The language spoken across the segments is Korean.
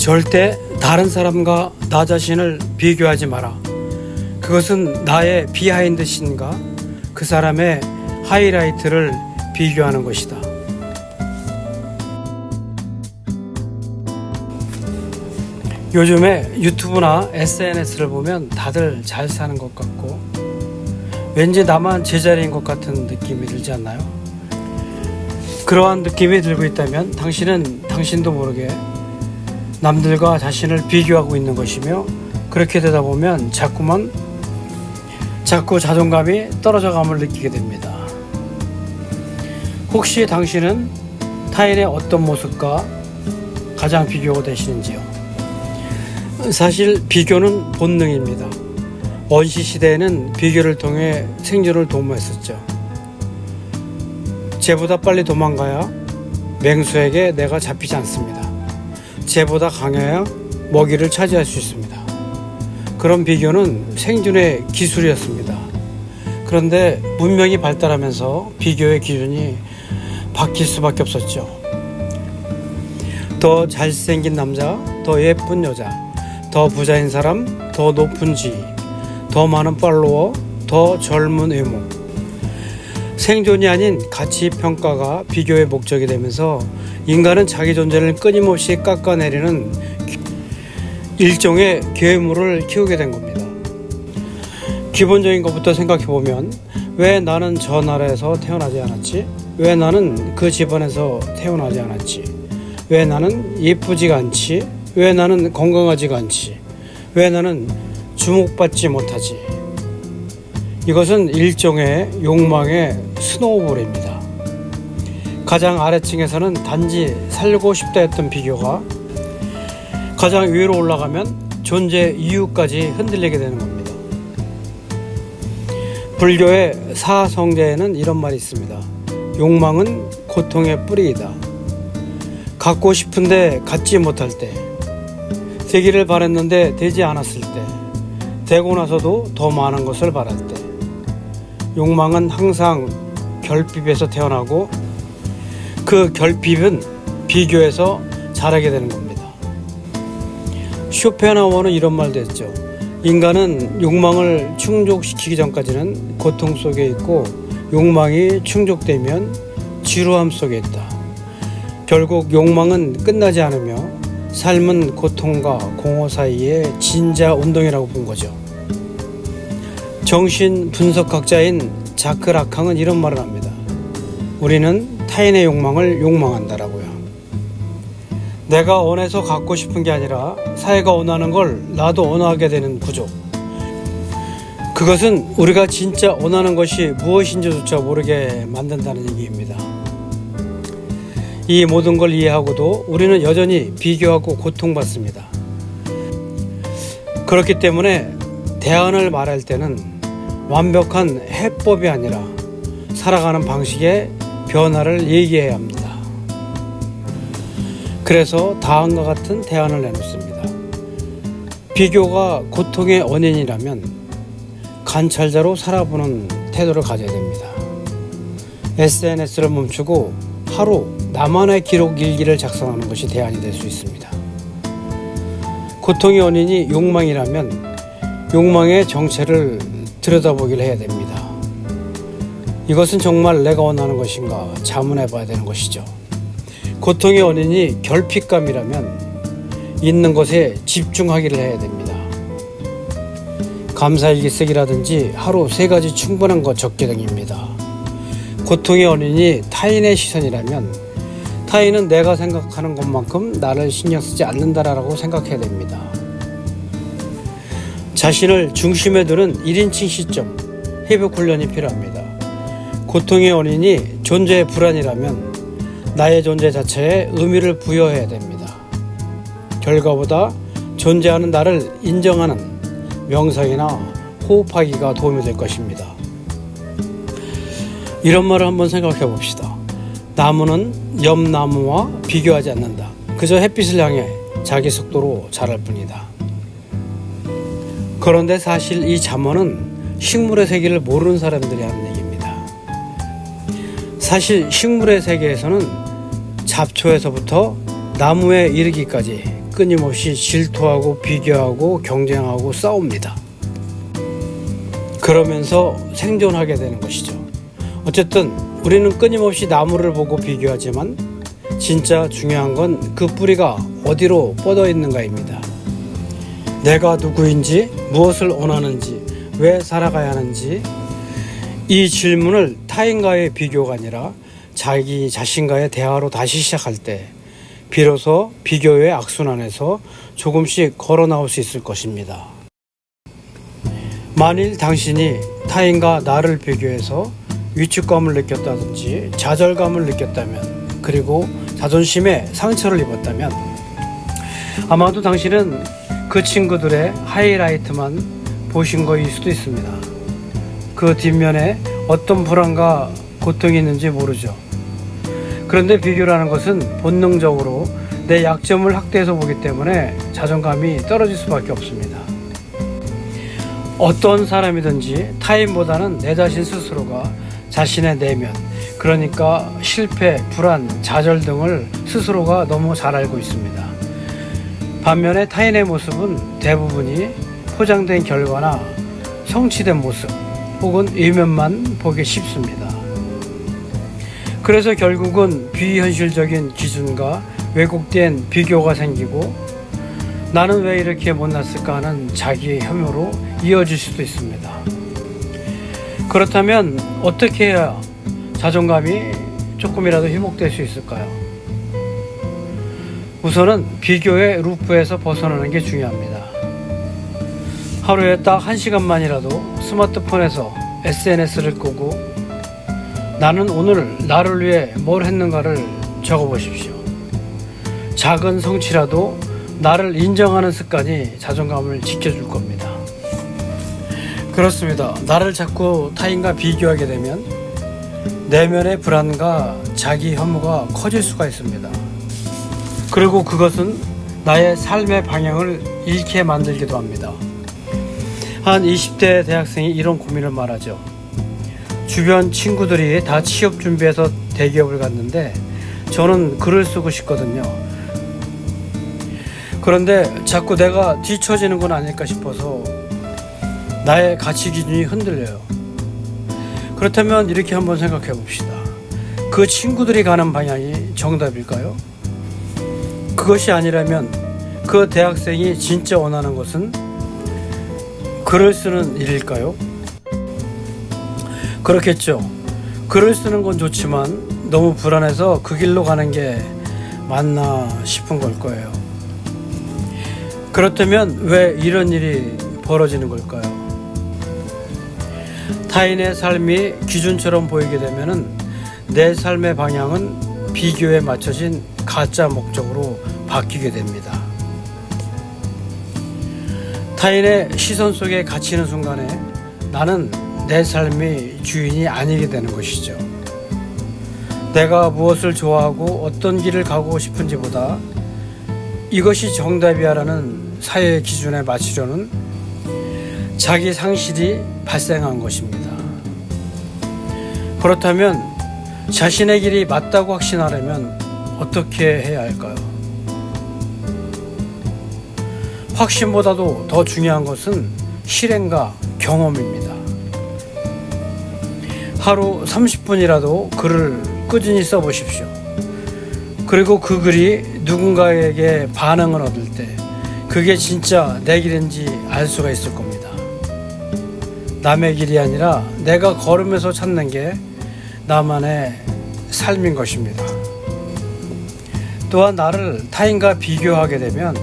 절대 다른 사람과 나 자신을 비교하지 마라. 그것은 나의 비하인드 씬과 그 사람의 하이라이트를 비교하는 것이다. 요즘에 유튜브나 SNS를 보면 다들 잘 사는 것 같고 왠지 나만 제자리인 것 같은 느낌이 들지 않나요? 그러한 느낌이 들고 있다면 당신은 당신도 모르게 남들과 자신을 비교하고 있는 것이며, 그렇게 되다 보면 자꾸 자존감이 떨어져감을 느끼게 됩니다. 혹시 당신은 타인의 어떤 모습과 가장 비교가 되시는지요? 사실 비교는 본능입니다. 원시시대에는 비교를 통해 생존을 도모했었죠. 쟤보다 빨리 도망가야 맹수에게 내가 잡히지 않습니다. 쟤보다 강해야 먹이를 차지할 수 있습니다. 그런 비교는 생존의 기술이었습니다. 그런데 문명이 발달하면서 비교의 기준이 바뀔 수밖에 없었죠. 더 잘생긴 남자, 더 예쁜 여자, 더 부자인 사람, 더 높은 지위, 더 많은 팔로워, 더 젊은 외모. 생존이 아닌 가치 평가가 비교의 목적이 되면서 인간은 자기 존재를 끊임없이 깎아내리는 일종의 괴물을 키우게 된 겁니다. 기본적인 것부터 생각해보면, 왜 나는 저 나라에서 태어나지 않았지? 왜 나는 그 집안에서 태어나지 않았지? 왜 나는 예쁘지가 않지? 왜 나는 건강하지가 않지? 왜 나는 주목받지 못하지? 이것은 일종의 욕망의 스노우볼입니다. 가장 아래층에서는 단지 살고 싶다 했던 비교가 가장 위로 올라가면 존재 이유까지 흔들리게 되는 겁니다. 불교의 사성제에는 이런 말이 있습니다. 욕망은 고통의 뿌리이다. 갖고 싶은데 갖지 못할 때, 되기를 바랬는데 되지 않았을 때, 되고 나서도 더 많은 것을 바랄 때, 욕망은 항상 결핍에서 태어나고 그 결핍은 비교에서 자라게 되는 겁니다. 쇼펜하우어는 이런 말도 했죠. 인간은 욕망을 충족시키기 전까지는 고통 속에 있고, 욕망이 충족되면 지루함 속에 있다. 결국 욕망은 끝나지 않으며 삶은 고통과 공허 사이의 진자 운동이라고 본 거죠. 정신 분석학자인 자크 라캉은 이런 말을 합니다. 우리는 타인의 욕망을 욕망한다라고요. 내가 원해서 갖고 싶은 게 아니라 사회가 원하는 걸 나도 원하게 되는 구조. 그것은 우리가 진짜 원하는 것이 무엇인지조차 모르게 만든다는 얘기입니다. 이 모든 걸 이해하고도 우리는 여전히 비교하고 고통받습니다. 그렇기 때문에 대안을 말할 때는 완벽한 해법이 아니라 살아가는 방식의 변화를 얘기해야 합니다. 그래서 다음과 같은 대안을 내놓습니다. 비교가 고통의 원인이라면 관찰자로 살아보는 태도를 가져야 됩니다. SNS를 멈추고 하루 나만의 기록 일기를 작성하는 것이 대안이 될 수 있습니다. 고통의 원인이 욕망이라면 욕망의 정체를 들여다보기를 해야 됩니다. 이것은 정말 내가 원하는 것인가 자문해 봐야 되는 것이죠. 고통의 원인이 결핍감이라면 있는 것에 집중하기를 해야 됩니다. 감사일기 쓰기라든지 하루 3가지 충분한 것 적기 등입니다. 고통의 원인이 타인의 시선이라면 타인은 내가 생각하는 것만큼 나를 신경 쓰지 않는다라고 생각해야 됩니다. 자신을 중심에 두는 1인칭 시점, 회복 훈련이 필요합니다. 고통의 원인이 존재의 불안이라면 나의 존재 자체에 의미를 부여해야 됩니다. 결과보다 존재하는 나를 인정하는 명상이나 호흡하기가 도움이 될 것입니다. 이런 말을 한번 생각해 봅시다. 나무는 옆 나무와 비교하지 않는다. 그저 햇빛을 향해 자기 속도로 자랄 뿐이다. 그런데 사실 이 잠언은 식물의 세계를 모르는 사람들이 하는 얘기입니다. 사실 식물의 세계에서는 잡초에서부터 나무에 이르기까지 끊임없이 질투하고 비교하고 경쟁하고 싸웁니다. 그러면서 생존하게 되는 것이죠. 어쨌든 우리는 끊임없이 나무를 보고 비교하지만 진짜 중요한 건 그 뿌리가 어디로 뻗어 있는가입니다. 내가 누구인지, 무엇을 원하는지, 왜 살아가야 하는지, 이 질문을 타인과의 비교가 아니라 자기 자신과의 대화로 다시 시작할 때 비로소 비교의 악순환에서 조금씩 걸어 나올 수 있을 것입니다. 만일 당신이 타인과 나를 비교해서 위축감을 느꼈다든지 좌절감을 느꼈다면, 그리고 자존심에 상처를 입었다면 아마도 당신은 그 친구들의 하이라이트만 보신 거일 수도 있습니다. 그 뒷면에 어떤 불안과 고통이 있는지 모르죠. 그런데 비교라는 것은 본능적으로 내 약점을 확대해서 보기 때문에 자존감이 떨어질 수밖에 없습니다. 어떤 사람이든지 타인보다는 내 자신 스스로가 자신의 내면, 그러니까 실패, 불안, 좌절 등을 스스로가 너무 잘 알고 있습니다. 반면에 타인의 모습은 대부분이 포장된 결과나 성취된 모습 혹은 이면만 보기 쉽습니다. 그래서 결국은 비현실적인 기준과 왜곡된 비교가 생기고 나는 왜 이렇게 못났을까 하는 자기의 혐오로 이어질 수도 있습니다. 그렇다면 어떻게 해야 자존감이 조금이라도 회복될 수 있을까요? 우선은 비교의 루프에서 벗어나는 게 중요합니다. 하루에 딱 1시간만이라도 스마트폰에서 SNS를 끄고 나는 오늘 나를 위해 뭘 했는가를 적어보십시오. 작은 성취라도 나를 인정하는 습관이 자존감을 지켜줄 겁니다. 그렇습니다. 나를 자꾸 타인과 비교하게 되면 내면의 불안과 자기 혐오가 커질 수가 있습니다. 그리고 그것은 나의 삶의 방향을 잃게 만들기도 합니다. 한 20대 대학생이 이런 고민을 말하죠. 주변 친구들이 다 취업 준비해서 대기업을 갔는데 저는 글을 쓰고 싶거든요. 그런데 자꾸 내가 뒤처지는 건 아닐까 싶어서 나의 가치 기준이 흔들려요. 그렇다면 이렇게 한번 생각해 봅시다. 그 친구들이 가는 방향이 정답일까요? 그것이 아니라면 그 대학생이 진짜 원하는 것은 글을 쓰는 일일까요? 그렇겠죠. 글을 쓰는 건 좋지만 너무 불안해서 그 길로 가는 게 맞나 싶은 걸 거예요. 그렇다면 왜 이런 일이 벌어지는 걸까요? 타인의 삶이 기준처럼 보이게 되면은 내 삶의 방향은 비교에 맞춰진 가짜 목적으로 바뀌게 됩니다. 타인의 시선 속에 갇히는 순간에 나는 내 삶의 주인이 아니게 되는 것이죠. 내가 무엇을 좋아하고 어떤 길을 가고 싶은지보다 이것이 정답이야라는 사회의 기준에 맞추려는 자기 상실이 발생한 것입니다. 그렇다면 자신의 길이 맞다고 확신하려면 어떻게 해야 할까요? 확신보다도 더 중요한 것은 실행과 경험입니다. 하루 30분이라도 글을 꾸준히 써보십시오. 그리고 그 글이 누군가에게 반응을 얻을 때 그게 진짜 내 길인지 알 수가 있을 겁니다. 남의 길이 아니라 내가 걸으면서 찾는 게 나만의 삶인 것입니다. 또한 나를 타인과 비교하게 되면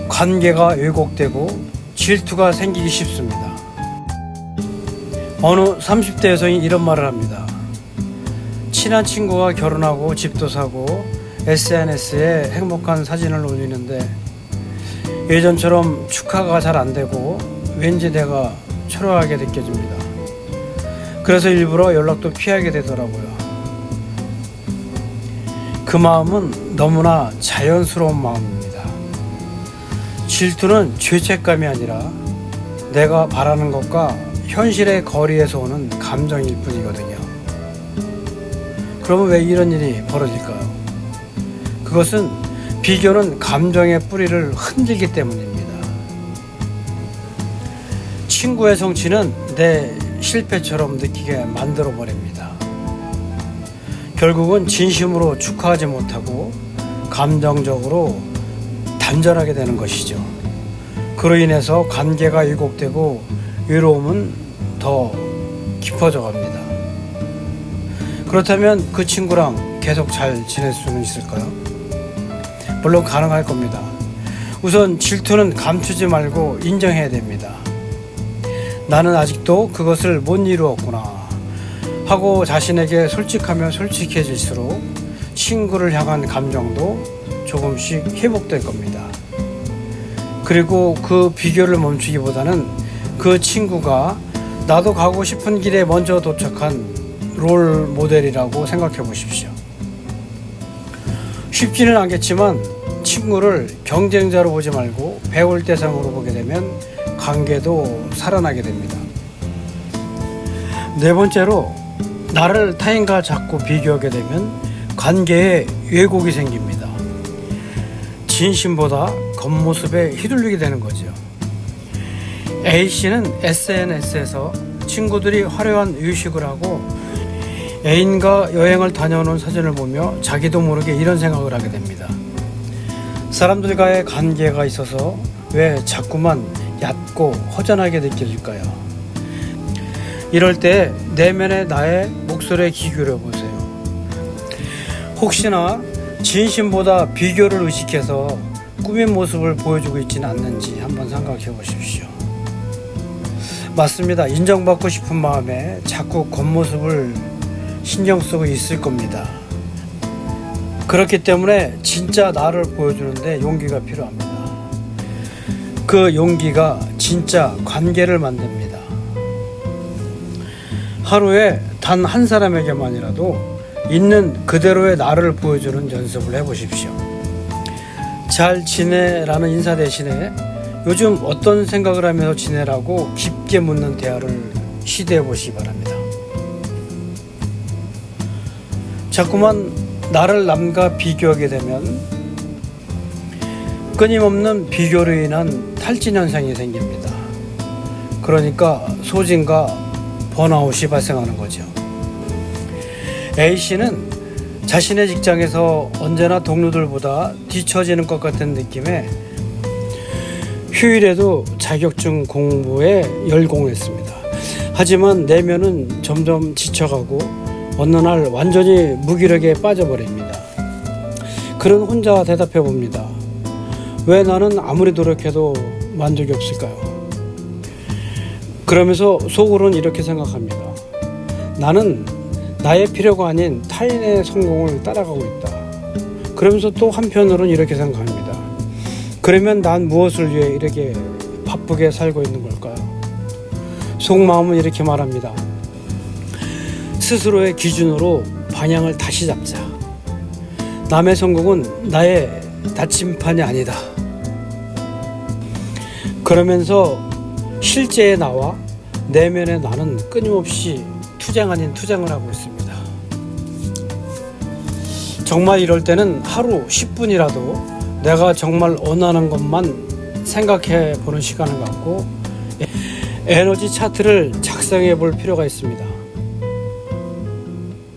관계가 왜곡되고 질투가 생기기 쉽습니다. 어느 30대 여성이 이런 말을 합니다. 친한 친구가 결혼하고 집도 사고 SNS에 행복한 사진을 올리는데 예전처럼 축하가 잘 안 되고 왠지 내가 초라하게 느껴집니다. 그래서 일부러 연락도 피하게 되더라고요. 그 마음은 너무나 자연스러운 마음입니다. 질투는 죄책감이 아니라 내가 바라는 것과 현실의 거리에서 오는 감정일 뿐이거든요. 그러면 왜 이런 일이 벌어질까요? 그것은 비교는 감정의 뿌리를 흔들기 때문입니다. 친구의 성취는 내 실패처럼 느끼게 만들어 버립니다. 결국은 진심으로 축하하지 못하고 감정적으로 단절하게 되는 것이죠. 그로 인해서 관계가 왜곡되고 외로움은 더 깊어져 갑니다. 그렇다면 그 친구랑 계속 잘 지낼 수는 있을까요? 물론 가능할 겁니다. 우선 질투는 감추지 말고 인정해야 됩니다. 나는 아직도 그것을 못 이루었구나 하고 자신에게 솔직하면 솔직해질수록 친구를 향한 감정도 조금씩 회복될 겁니다. 그리고 그 비교를 멈추기보다는 그 친구가 나도 가고 싶은 길에 먼저 도착한 롤 모델이라고 생각해 보십시오. 쉽지는 않겠지만 친구를 경쟁자로 보지 말고 배울 대상으로 보게 되면 관계도 살아나게 됩니다. 네 번째로, 나를 타인과 자꾸 비교하게 되면 관계에 왜곡이 생깁니다. 진심보다 겉모습에 휘둘리게 되는 거죠. A씨는 SNS에서 친구들이 화려한 외식을 하고 애인과 여행을 다녀오는 사진을 보며 자기도 모르게 이런 생각을 하게 됩니다. 사람들과의 관계가 있어서 왜 자꾸만 얕고 허전하게 느껴질까요? 이럴 때 내면의 나의 목소리에 귀 기울여 보세요. 혹시나 진심보다 비교를 의식해서 꾸민 모습을 보여주고 있지는 않는지 한번 생각해 보십시오. 맞습니다. 인정받고 싶은 마음에 자꾸 겉모습을 신경 쓰고 있을 겁니다. 그렇기 때문에 진짜 나를 보여주는데 용기가 필요합니다. 그 용기가 진짜 관계를 만듭니다. 하루에 단 한 사람에게만이라도 있는 그대로의 나를 보여주는 연습을 해보십시오. 잘 지내라는 인사 대신에 요즘 어떤 생각을 하면서 지내라고 깊게 묻는 대화를 시도해 보시기 바랍니다. 자꾸만 나를 남과 비교하게 되면 끊임없는 비교로 인한 탈진 현상이 생깁니다. 그러니까 소진과 번아웃이 발생하는 거죠. A씨는 자신의 직장에서 언제나 동료들보다 뒤처지는 것 같은 느낌에 휴일에도 자격증 공부에 열공했습니다. 하지만 내면은 점점 지쳐가고 어느 날 완전히 무기력에 빠져버립니다. 그는 혼자 대답해 봅니다. 왜 나는 아무리 노력해도 만족이 없을까요? 그러면서 속으로는 이렇게 생각합니다. 나는 나의 필요가 아닌 타인의 성공을 따라가고 있다. 그러면서 또 한편으로는 이렇게 생각합니다. 그러면 난 무엇을 위해 이렇게 바쁘게 살고 있는 걸까요? 속마음은 이렇게 말합니다. 스스로의 기준으로 방향을 다시 잡자. 남의 성공은 나의 나침판이 아니다. 그러면서 실제의 나와 내면의 나는 끊임없이 투쟁 아닌 투쟁을 하고 있습니다. 정말 이럴 때는 하루 10분이라도 내가 정말 원하는 것만 생각해 보는 시간을 갖고 에너지 차트를 작성해 볼 필요가 있습니다.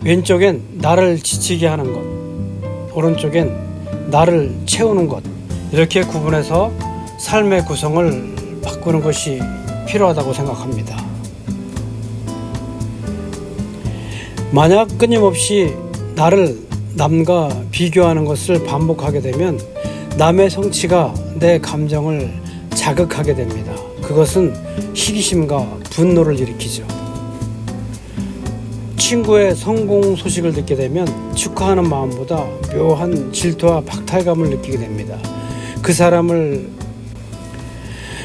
왼쪽엔 나를 지치게 하는 것, 오른쪽엔 나를 채우는 것, 이렇게 구분해서 삶의 구성을 바꾸는 것이 필요하다고 생각합니다. 만약 끊임없이 나를 남과 비교하는 것을 반복하게 되면 남의 성취가 내 감정을 자극하게 됩니다. 그것은 시기심과 분노를 일으키죠. 친구의 성공 소식을 듣게 되면 축하하는 마음보다 묘한 질투와 박탈감을 느끼게 됩니다. 그 사람을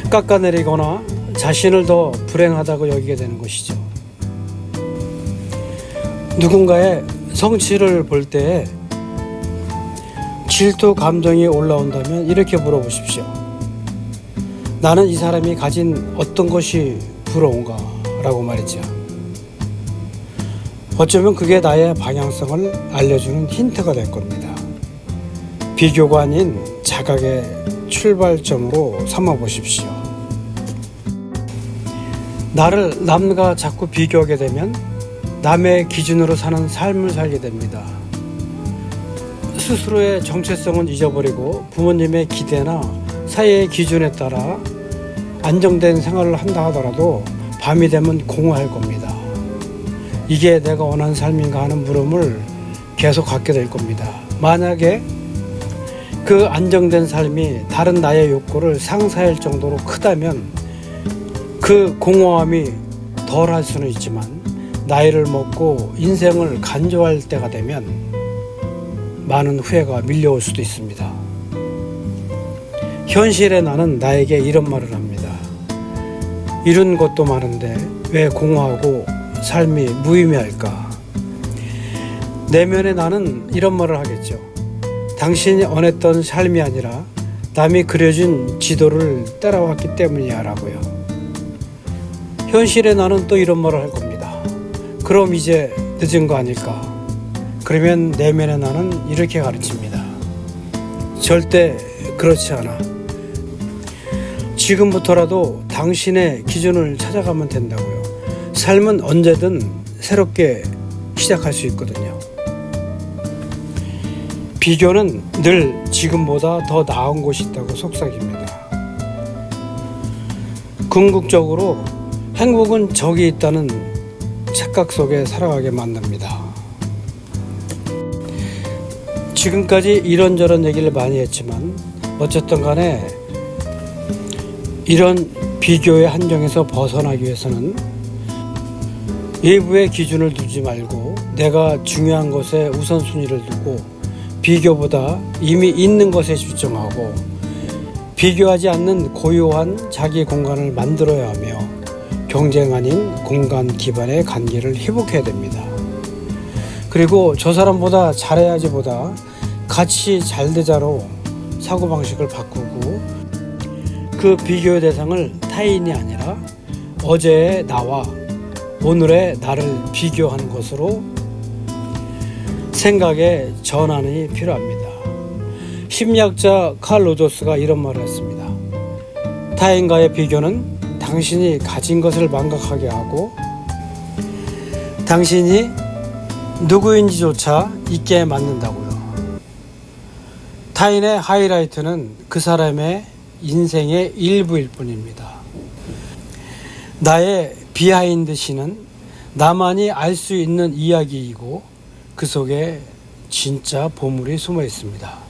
깎아내리거나 자신을 더 불행하다고 여기게 되는 것이죠. 누군가의 성취를 볼 때 질투 감정이 올라온다면 이렇게 물어보십시오. 나는 이 사람이 가진 어떤 것이 부러운가? 라고 말이죠. 어쩌면 그게 나의 방향성을 알려주는 힌트가 될 겁니다. 비교가 아닌 자각의 출발점으로 삼아 보십시오. 나를 남과 자꾸 비교하게 되면 남의 기준으로 사는 삶을 살게 됩니다. 스스로의 정체성은 잊어버리고 부모님의 기대나 사회의 기준에 따라 안정된 생활을 한다 하더라도 밤이 되면 공허할 겁니다. 이게 내가 원하는 삶인가 하는 물음을 계속 갖게 될 겁니다. 만약에 그 안정된 삶이 다른 나의 욕구를 상쇄할 정도로 크다면 그 공허함이 덜할 수는 있지만 나이를 먹고 인생을 간조할 때가 되면 많은 후회가 밀려올 수도 있습니다. 현실의 나는 나에게 이런 말을 합니다. 이룬 것도 많은데 왜 공허하고 삶이 무의미할까? 내면의 나는 이런 말을 하겠죠. 당신이 원했던 삶이 아니라 남이 그려준 지도를 따라왔기 때문이야 라고요. 현실의 나는 또 이런 말을 할 겁니다. 그럼 이제 늦은 거 아닐까? 그러면 내면의 나는 이렇게 가르칩니다. 절대 그렇지 않아. 지금부터라도 당신의 기준을 찾아가면 된다고요. 삶은 언제든 새롭게 시작할 수 있거든요. 비교는 늘 지금보다 더 나은 곳이 있다고 속삭입니다. 궁극적으로 행복은 저기 있다는 착각 속에 살아가게 만듭니다. 지금까지 이런저런 얘기를 많이 했지만 어쨌든 간에 이런 비교의 한정에서 벗어나기 위해서는 외부의 기준을 두지 말고 내가 중요한 것에 우선순위를 두고 비교보다 이미 있는 것에 집중하고 비교하지 않는 고요한 자기 공간을 만들어야 하며 경쟁 아닌 공간 기반의 관계를 회복해야 됩니다. 그리고 저 사람보다 잘해야지 보다 같이 잘 되자로 사고방식을 바꾸고 그 비교의 대상을 타인이 아니라 어제의 나와 오늘의 나를 비교하는 것으로 생각의 전환이 필요합니다. 심리학자 칼 로저스가 이런 말을 했습니다. 타인과의 비교는 당신이 가진 것을 망각하게 하고 당신이 누구인지조차 잊게 만든다고요. 타인의 하이라이트는 그 사람의 인생의 일부일 뿐입니다. 나의 비하인드 씬은 나만이 알 수 있는 이야기이고 그 속에 진짜 보물이 숨어 있습니다.